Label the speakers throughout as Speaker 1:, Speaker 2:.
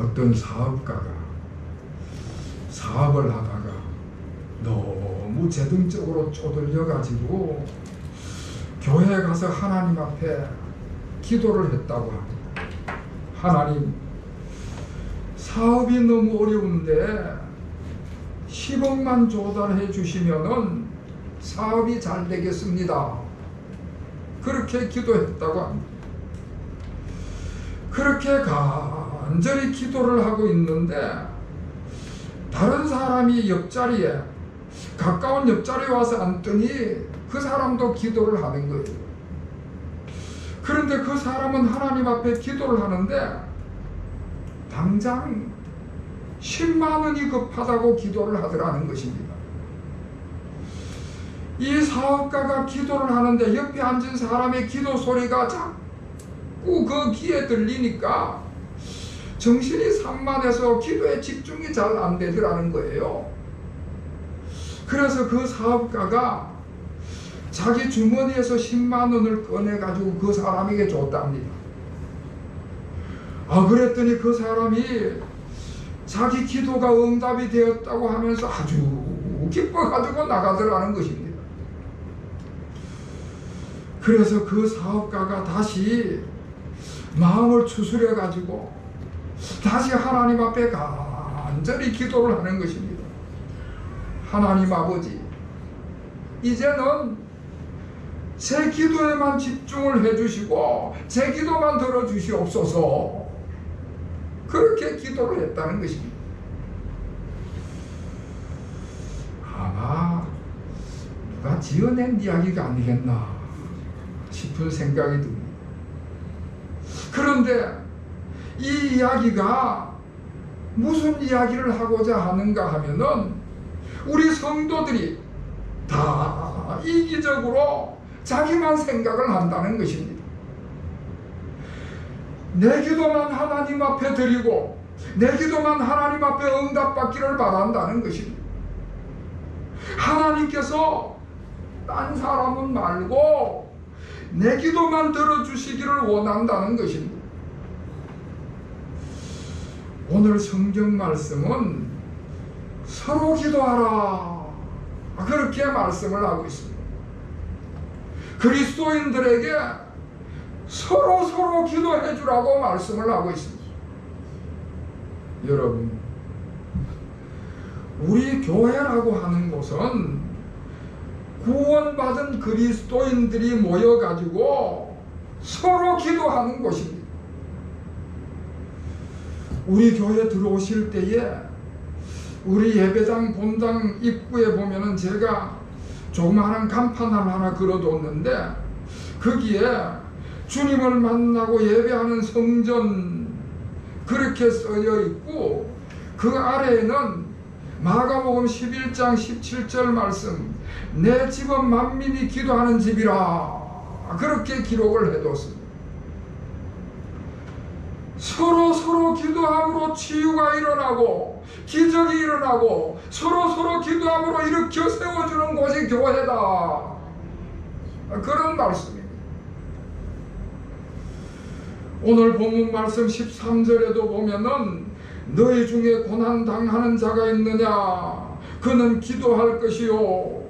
Speaker 1: 어떤 사업가가 사업을 하다가 너무 재정적으로 쪼들려 가지고 교회에 가서 하나님 앞에 기도를 했다고 합니다. 하나님, 사업이 너무 어려운데 10억만 조달해 주시면은 사업이 잘 되겠습니다. 그렇게 기도했다고 합니다. 그렇게 간절히 기도를 하고 있는데 다른 사람이 옆자리에, 가까운 옆자리에 와서 앉더니 그 사람도 기도를 하는 거예요. 그런데 그 사람은 하나님 앞에 기도를 하는데 당장 10만 원이 급하다고 기도를 하더라는 것입니다. 이 사업가가 기도를 하는데 옆에 앉은 사람의 기도 소리가 자꾸 그 귀에 들리니까 정신이 산만해서 기도에 집중이 잘 안 되더라는 거예요. 그래서 그 사업가가 자기 주머니에서 10만 원을 꺼내가지고 그 사람에게 줬답니다. 그랬더니 그 사람이 자기 기도가 응답이 되었다고 하면서 아주 기뻐가지고 나가더라는 것입니다. 그래서 그 사업가가 다시 마음을 추스려가지고 다시 하나님 앞에 간절히 기도를 하는 것입니다. 하나님 아버지, 이제는 제 기도에만 집중을 해주시고 제 기도만 들어주시옵소서. 그렇게 기도를 했다는 것입니다. 아마 누가 지어낸 이야기가 아니겠나 싶은 생각이 듭니다. 그런데 이 이야기가 무슨 이야기를 하고자 하는가 하면은 우리 성도들이 다 이기적으로 자기만 생각을 한다는 것입니다. 내 기도만 하나님 앞에 드리고 내 기도만 하나님 앞에 응답받기를 바란다는 것입니다. 하나님께서 딴 사람은 말고 내 기도만 들어주시기를 원한다는 것입니다. 오늘 성경 말씀은 서로 기도하라, 그렇게 말씀을 하고 있습니다. 그리스도인들에게 서로 기도해 주라고 말씀을 하고 있습니다. 여러분, 우리 교회라고 하는 곳은 구원받은 그리스도인들이 모여가지고 서로 기도하는 곳입니다. 우리 교회 들어오실 때에 우리 예배당 본당 입구에 보면은 제가 조그마한 간판을 하나 걸어뒀는데 거기에 주님을 만나고 예배하는 성전 그렇게 써져 있고 그 아래에는 마가복음 11장 17절 말씀, 내 집은 만민이 기도하는 집이라, 그렇게 기록을 해뒀습니다. 서로 기도함으로 치유가 일어나고 기적이 일어나고 서로 기도함으로 일으켜 세워주는 곳이 교회다, 그런 말씀입니다. 오늘 본문 말씀 13절에도 보면은 너희 중에 고난 당하는 자가 있느냐, 그는 기도할 것이요,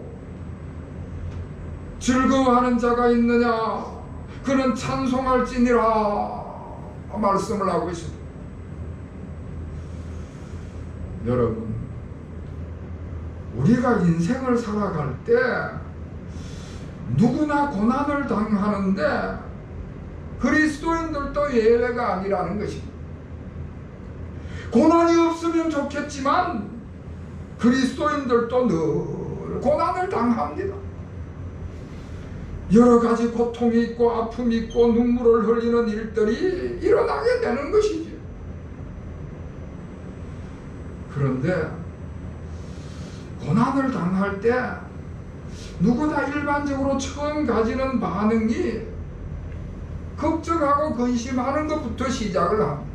Speaker 1: 즐거워하는 자가 있느냐, 그는 찬송할지니라 말씀을 하고 있습니다. 여러분, 우리가 인생을 살아갈 때 누구나 고난을 당하는데 그리스도인들도 예외가 아니라는 것입니다. 고난이 없으면 좋겠지만 그리스도인들도 늘 고난을 당합니다. 여러 가지 고통이 있고 아픔이 있고 눈물을 흘리는 일들이 일어나게 되는 것이죠. 그런데 고난을 당할 때 누구나 일반적으로 처음 가지는 반응이 걱정하고 근심하는 것부터 시작을 합니다.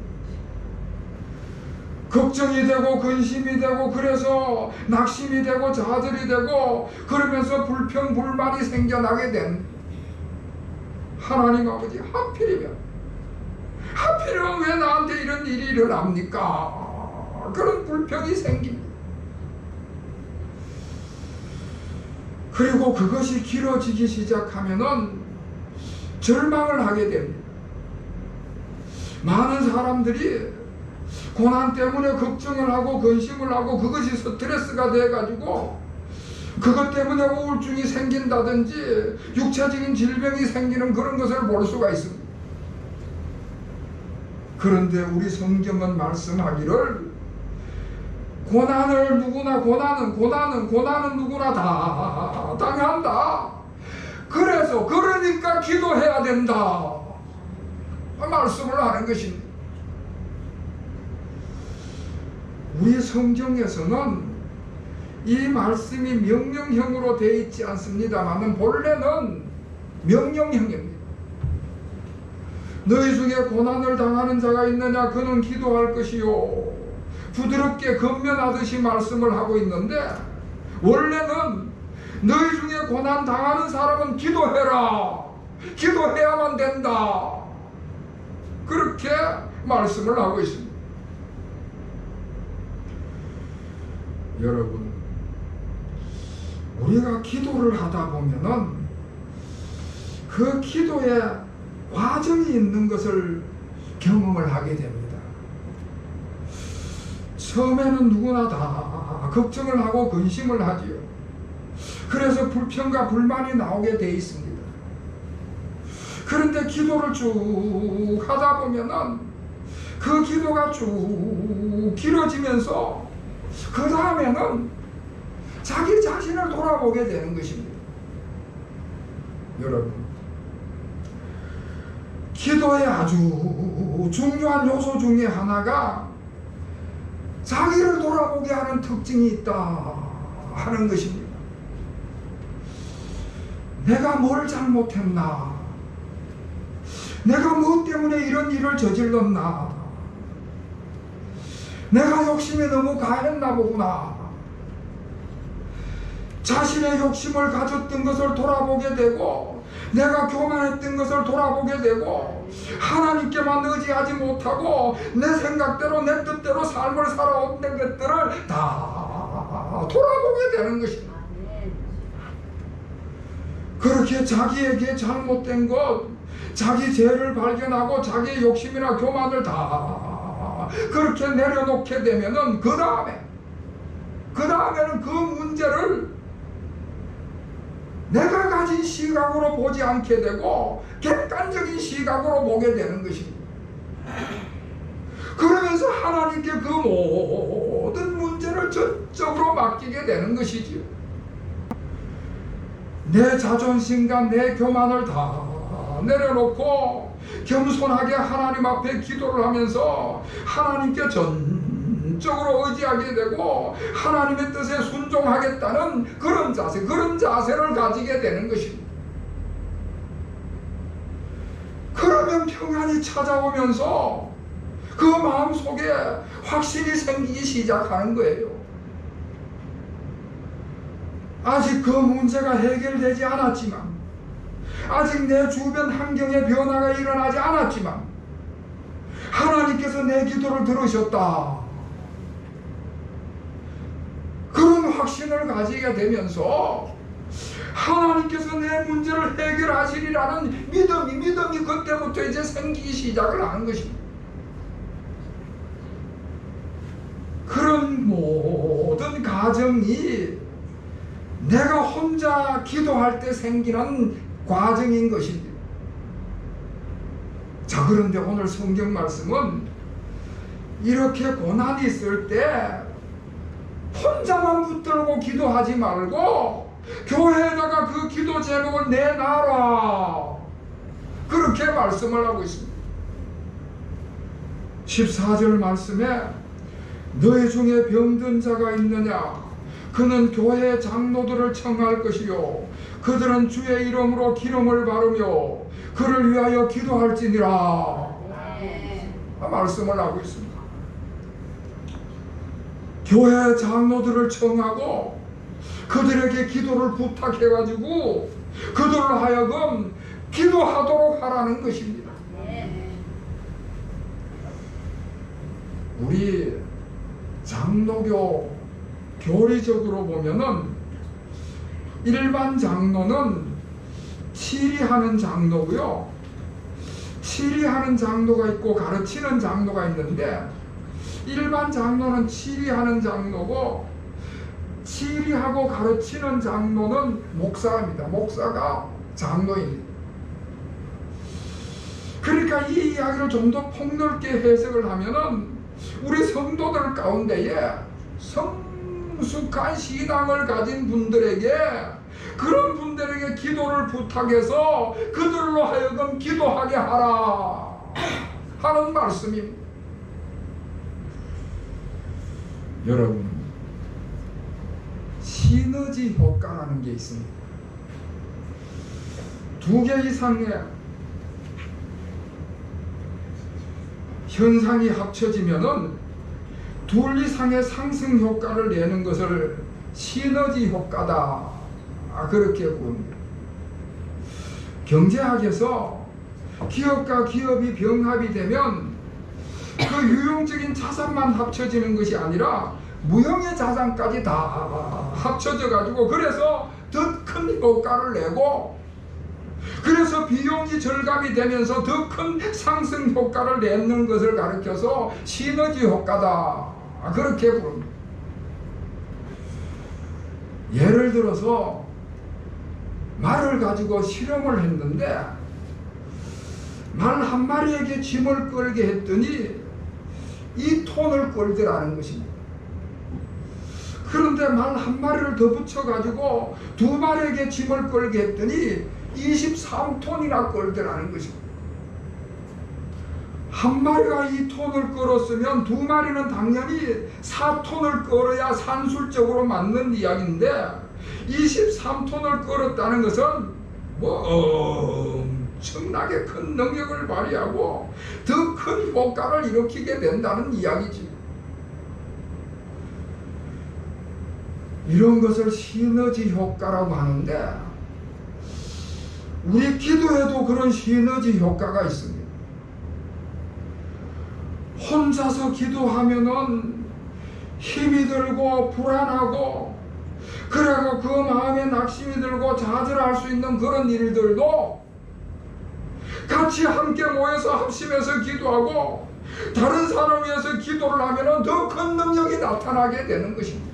Speaker 1: 걱정이 되고 근심이 되고 그래서 낙심이 되고 좌절이 되고 그러면서 불평 불만이 생겨나게 된, 하나님 아버지, 하필이면 왜 나한테 이런 이런 일이 일어납니까? 그런 불평이 생깁니다. 그리고 그것이 길어지기 시작하면은 절망을 하게 됩니다. 많은 사람들이 고난 때문에 걱정을 하고 근심을 하고 그것이 스트레스가 돼가지고 그것 때문에 우울증이 생긴다든지 육체적인 질병이 생기는 그런 것을 볼 수가 있습니다. 그런데 우리 성경은 말씀하기를 고난을 누구나 고난은 누구나 다 당한다. 그러니까 기도해야 된다. 말씀을 하는 것입니다. 우리 성경에서는 이 말씀이 명령형으로 되어 있지 않습니다만 본래는 명령형입니다. 너희 중에 고난을 당하는 자가 있느냐? 그는 기도할 것이요. 부드럽게 건면하듯이 말씀을 하고 있는데 원래는 너희 중에 고난 당하는 사람은 기도해라. 기도해야만 된다. 그렇게 말씀을 하고 있습니다. 여러분, 우리가 기도를 하다 보면은 그 기도에 과정이 있는 것을 경험을 하게 됩니다. 처음에는 누구나 다 걱정을 하고 근심을 하지요. 그래서 불평과 불만이 나오게 돼 있습니다. 그런데 기도를 쭉 하다 보면은 그 기도가 쭉 길어지면서 그 다음에는 자기 자신을 돌아보게 되는 것입니다. 여러분, 기도의 아주 중요한 요소 중에 하나가 자기를 돌아보게 하는 특징이 있다 하는 것입니다. 내가 뭘 잘못했나? 내가 무엇 때문에 이런 일을 저질렀나? 내가 욕심이 너무 가했나 보구나. 자신의 욕심을 가졌던 것을 돌아보게 되고 내가 교만했던 것을 돌아보게 되고 하나님께만 의지하지 못하고 내 생각대로 내 뜻대로 삶을 살아온 것들을 다 돌아보게 되는 것입니다. 그렇게 자기에게 잘못된 것, 자기 죄를 발견하고 자기의 욕심이나 교만을 다 그렇게 내려놓게 되면은 그 다음에는 그 문제를 내가 가진 시각으로 보지 않게 되고 객관적인 시각으로 보게 되는 것입니다. 그러면서 하나님께 그 모든 문제를 전적으로 맡기게 되는 것이지요. 내 자존심과 내 교만을 다 내려놓고 겸손하게 하나님 앞에 기도를 하면서 하나님께 전적으로 의지하게 되고 하나님의 뜻에 순종하겠다는 그런 자세를 가지게 되는 것입니다. 그러면 평안이 찾아오면서 그 마음속에 확신이 생기기 시작하는 거예요. 아직 그 문제가 해결되지 않았지만, 아직 내 주변 환경에 변화가 일어나지 않았지만 하나님께서 내 기도를 들으셨다. 그런 확신을 가지게 되면서 하나님께서 내 문제를 해결하시리라는 믿음이 그때부터 이제 생기기 시작을 하는 것입니다. 그런 모든 과정이 내가 혼자 기도할 때 생기는 과정인 것입니다. 자, 그런데 오늘 성경 말씀은 이렇게 고난이 있을 때 혼자만 붙들고 기도하지 말고 교회에다가 그 기도 제목을 내놔라, 그렇게 말씀을 하고 있습니다. 14절 말씀에 너희 중에 병든 자가 있느냐? 그는 교회 장로들을 청할 것이요 그들은 주의 이름으로 기름을 바르며 그를 위하여 기도할지니라. 말씀을 하고 있습니다. 교회 장로들을 청하고 그들에게 기도를 부탁해가지고 그들을 하여금 기도하도록 하라는 것입니다. 우리 장로교 교리적으로 보면은 일반 장로는 치리하는 장로고요. 치리하는 장로가 있고 가르치는 장로가 있는데, 일반 장로는 치리하는 장로고 치리하고 가르치는 장로는 목사입니다. 목사가 장로입니다. 그러니까 이 이야기를 좀 더 폭넓게 해석을 하면은 우리 성도들 가운데에 성숙한 신앙을 가진 분들에게, 그런 분들에게 기도를 부탁해서 그들로 하여금 기도하게 하라 하는 말씀입니다. 여러분, 시너지 효과라는 게 있습니다. 두 개 이상의 현상이 합쳐지면은 둘 이상의 상승 효과를 내는 것을 시너지 효과다, 그렇게 봅니다. 경제학에서 기업과 기업이 병합이 되면 그 유용적인 자산만 합쳐지는 것이 아니라 무형의 자산까지 다 합쳐져 가지고, 그래서 더 큰 효과를 내고, 그래서 비용이 절감이 되면서 더 큰 상승 효과를 내는 것을 가르쳐서 시너지 효과다, 그렇게 부릅니다. 예를 들어서 말을 가지고 실험을 했는데, 말 한 마리에게 짐을 끌게 했더니 2톤을 끌더라는 것입니다. 그런데 말 한 마리를 더 붙여가지고 2마리에게 짐을 끌게 했더니 23톤이나 끌더라는 것입니다. 한 마리가 2톤을 끌었으면 2마리는 당연히 4톤을 끌어야 산술적으로 맞는 이야기인데, 23톤을 끌었다는 것은 엄청나게 큰 능력을 발휘하고 더 큰 효과를 일으키게 된다는 이야기지. 이런 것을 시너지 효과라고 하는데, 우리 기도에도 그런 시너지 효과가 있습니다. 혼자서 기도하면은 힘이 들고 불안하고, 그래고 그 마음에 낙심이 들고 좌절할 수 있는 그런 일들도 같이 함께 모여서 합심해서 기도하고 다른 사람을 위해서 기도를 하면은 더 큰 능력이 나타나게 되는 것입니다.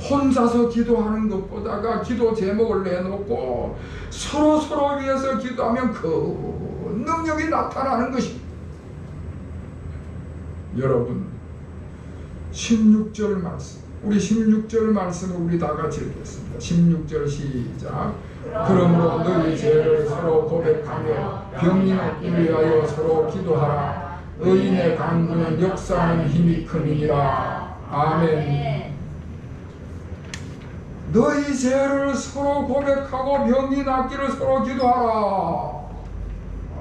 Speaker 1: 혼자서 기도하는 것보다가 기도 제목을 내놓고 서로 위해서 기도하면 그 능력이 나타나는 것입니다. 여러분, 16절 말씀, 우리 16절 말씀을 우리 다 같이 읽겠습니다. 16절 시작. 그러므로 너희 죄를 서로 고백하며 병이 낫기를 위하여 서로 기도하라. 의인의 간구는 역사하는 힘이 큼이니라. 아멘. 너희 죄를 서로 고백하고 병이 낫기를 서로 기도하라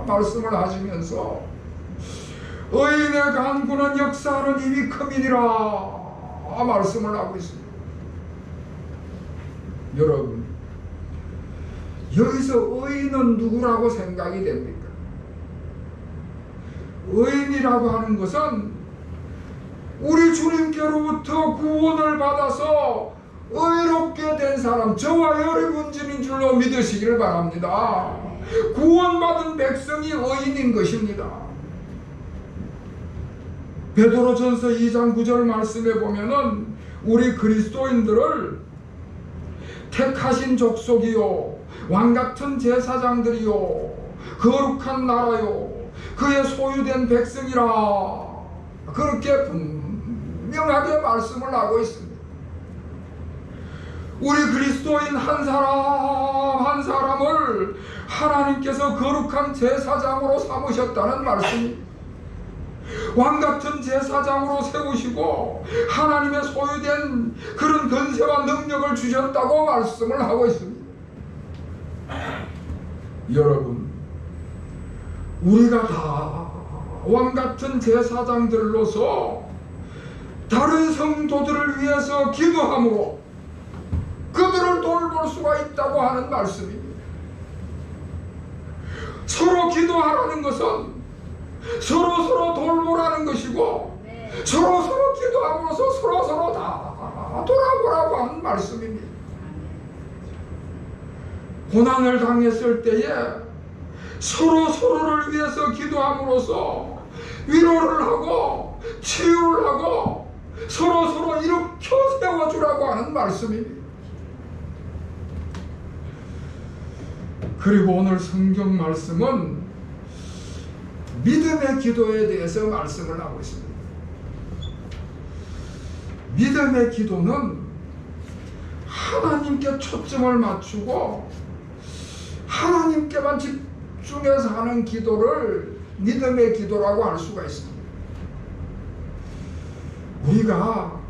Speaker 1: 말씀을 하시면서, 의인의 간구는 역사하는 힘이 큼이니라 말씀을 하고 있습니다. 여러분, 여기서 의인은 누구라고 생각이 됩니까? 의인이라고 하는 것은 우리 주님께로부터 구원을 받아서 의롭게 된 사람, 저와 여러분들인 줄로 믿으시기를 바랍니다. 구원받은 백성이 의인인 것입니다. 베드로전서 2장 9절 말씀에 보면은 우리 그리스도인들을 택하신 족속이요 왕같은 제사장들이요 거룩한 나라요 그의 소유된 백성이라, 그렇게 분명하게 말씀을 하고 있습니다. 우리 그리스도인 한 사람 한 사람을 하나님께서 거룩한 제사장으로 삼으셨다는 말씀입니다. 왕같은 제사장으로 세우시고 하나님의 소유된 그런 권세와 능력을 주셨다고 말씀을 하고 있습니다. 여러분, 우리가 다 왕같은 제사장들로서 다른 성도들을 위해서 기도함으로 그들을 돌볼 수가 있다고 하는 말씀입니다. 서로 기도하라는 것은 서로 돌보라는 것이고 서로 기도함으로써 서로 다 돌아보라고 하는 말씀입니다. 고난을 당했을 때에 서로를 위해서 기도함으로써 위로를 하고 치유를 하고 서로 일으켜 세워주라고 하는 말씀입니다. 그리고 오늘 성경 말씀은 믿음의 기도에 대해서 말씀을 하고 있습니다. 믿음의 기도는 하나님께 초점을 맞추고 하나님께만 집중해서 하는 기도를 믿음의 기도라고 할 수가 있습니다. 우리가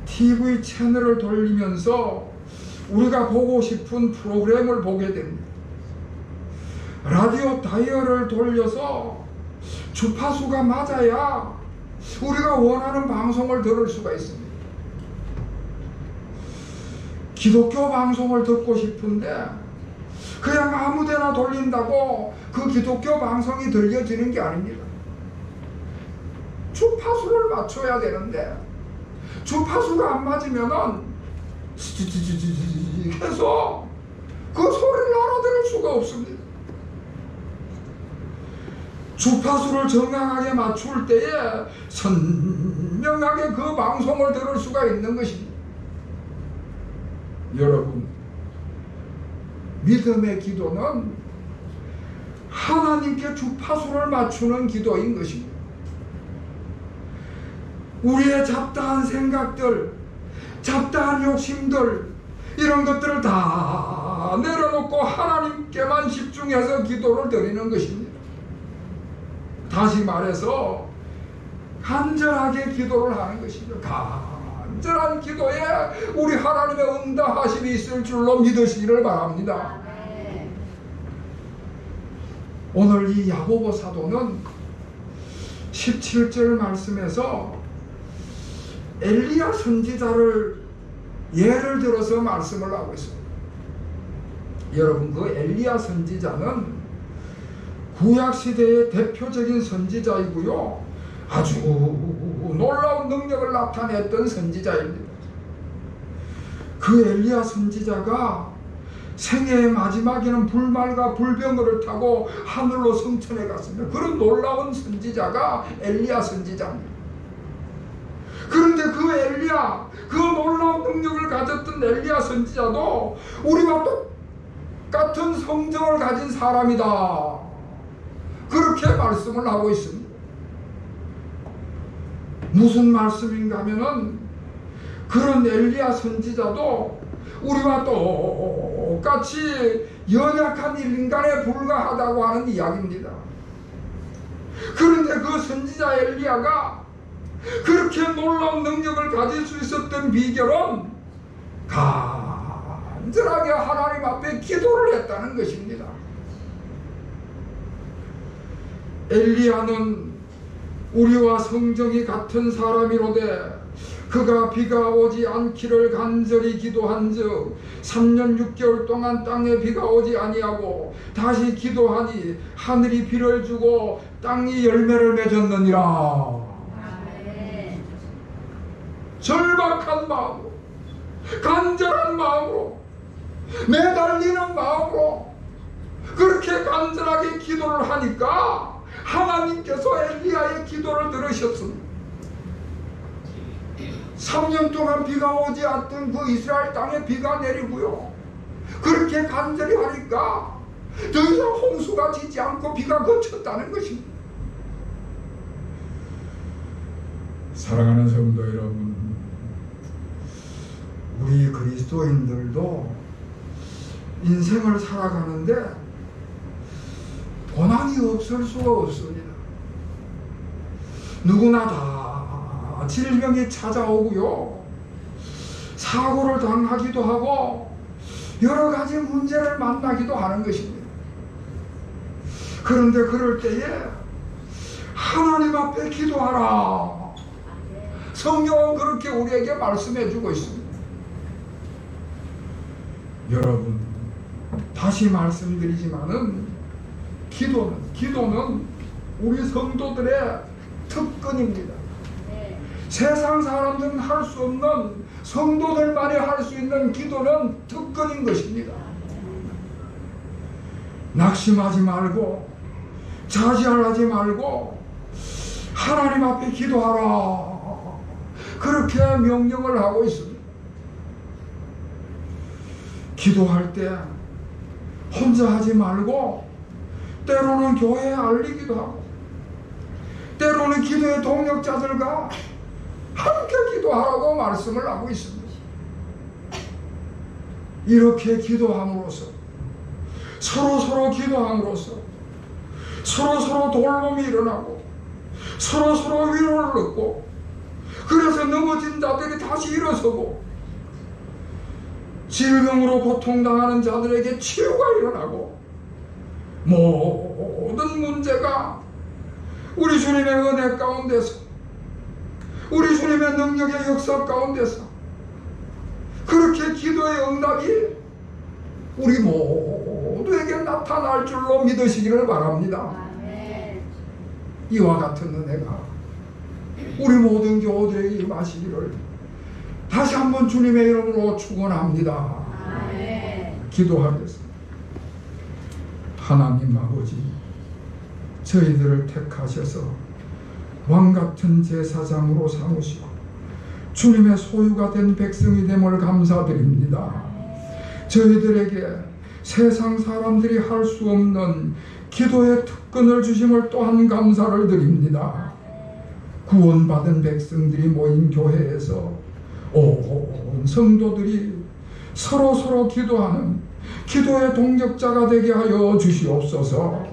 Speaker 1: TV 채널을 돌리면서 우리가 보고 싶은 프로그램을 보게 됩니다. 라디오 다이얼을 돌려서 주파수가 맞아야 우리가 원하는 방송을 들을 수가 있습니다. 기독교 방송을 듣고 싶은데 그냥 아무데나 돌린다고 그 기독교 방송이 들려지는 게 아닙니다. 주파수를 맞춰야 되는데 주파수가 안 맞으면은 해서 그 소리를 알아들을 수가 없습니다. 주파수를 정확하게 맞출 때에 선명하게 그 방송을 들을 수가 있는 것입니다. 여러분, 믿음의 기도는 하나님께 주파수를 맞추는 기도인 것입니다. 우리의 잡다한 생각들, 잡다한 욕심들, 이런 것들을 다 내려놓고 하나님께만 집중해서 기도를 드리는 것입니다. 다시 말해서 간절하게 기도를 하는 것입니다. 간절한 기도에 우리 하나님의 응답하심이 있을 줄로 믿으시기를 바랍니다. 오늘 이 야고보 사도는 17절 말씀에서 엘리야 선지자를 예를 들어서 말씀을 하고 있습니다. 여러분, 그 엘리야 선지자는 구약시대의 대표적인 선지자이고요, 아주 놀라운 능력을 나타냈던 선지자입니다. 그 엘리야 선지자가 생애의 마지막에는 불말과 불병거를 타고 하늘로 승천해 갔습니다. 그런 놀라운 선지자가 엘리야 선지자입니다. 그런데 그 엘리야, 그 놀라운 능력을 가졌던 엘리야 선지자도 우리와 똑같은 성정을 가진 사람이다, 그렇게 말씀을 하고 있습니다. 무슨 말씀인가 하면은 그런 엘리야 선지자도 우리와 똑같이 연약한 인간에 불과하다고 하는 이야기입니다. 그런데 그 선지자 엘리야가 그렇게 놀라운 능력을 가질 수 있었던 비결은 간절하게 하나님 앞에 기도를 했다는 것입니다. 엘리야는 우리와 성정이 같은 사람이로되 그가 비가 오지 않기를 간절히 기도한즉 3년 6개월 동안 땅에 비가 오지 아니하고 다시 기도하니 하늘이 비를 주고 땅이 열매를 맺었느니라. 절박한 마음으로, 간절한 마음으로, 매달리는 마음으로 그렇게 간절하게 기도를 하니까 하나님께서 엘리야의 기도를 들으셨습니다. 3년 동안 비가 오지 않던 그 이스라엘 땅에 비가 내리고요, 그렇게 간절히 하니까 더 이상 홍수가 지지 않고 비가 그쳤다는 것입니다. 사랑하는 성도 여러분, 우리 그리스도인들도 인생을 살아가는데 고난이 없을 수가 없습니다. 누구나 다 질병이 찾아오고요, 사고를 당하기도 하고 여러 가지 문제를 만나기도 하는 것입니다. 그런데 그럴 때에 하나님 앞에 기도하라, 성경은 그렇게 우리에게 말씀해 주고 있습니다. 여러분, 다시 말씀드리지만은 기도는 우리 성도들의 특권입니다. 세상 사람들은 할 수 없는, 성도들만이 할 수 있는 기도는 특권인 것입니다. 낙심하지 말고 자지하지 말고 하나님 앞에 기도하라, 그렇게 명령을 하고 있습니다. 기도할 때 혼자 하지 말고 때로는 교회에 알리기도 하고 때로는 기도의 동력자들과 함께 기도하라고 말씀을 하고 있습니다. 이렇게 기도함으로써 서로 기도함으로써 서로 돌봄이 일어나고 서로 위로를 얻고, 그래서 넘어진 자들이 다시 일어서고 질병으로 고통당하는 자들에게 치유가 일어나고, 모든 문제가 우리 주님의 은혜 가운데서, 우리 주님의 능력의 역사 가운데서 그렇게 기도의 응답이 우리 모두에게 나타날 줄로 믿으시기를 바랍니다. 이와 같은 은혜가 우리 모든 교우들에게 임하시기를 다시 한번 주님의 이름으로 축원합니다. 기도하겠습니다. 하나님 아버지, 저희들을 택하셔서 왕같은 제사장으로 삼으시고 주님의 소유가 된 백성이 됨을 감사드립니다. 저희들에게 세상 사람들이 할 수 없는 기도의 특권을 주심을 또한 감사를 드립니다. 구원받은 백성들이 모인 교회에서 온 성도들이 서로 기도하는 기도의 동력자가 되게 하여 주시옵소서.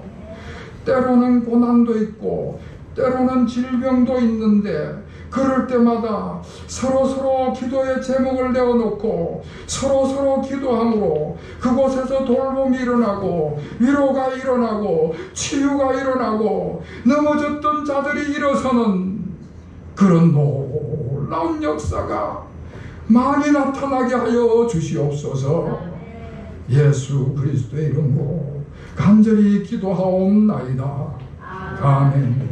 Speaker 1: 때로는 고난도 있고 때로는 질병도 있는데 그럴 때마다 서로 기도의 제목을 내어놓고 서로 기도함으로 그곳에서 돌봄이 일어나고 위로가 일어나고 치유가 일어나고 넘어졌던 자들이 일어서는 그런 놀라운 역사가 많이 나타나게 하여 주시옵소서. 예수 그리스도의 이름으로 간절히 기도하옵나이다. 아멘.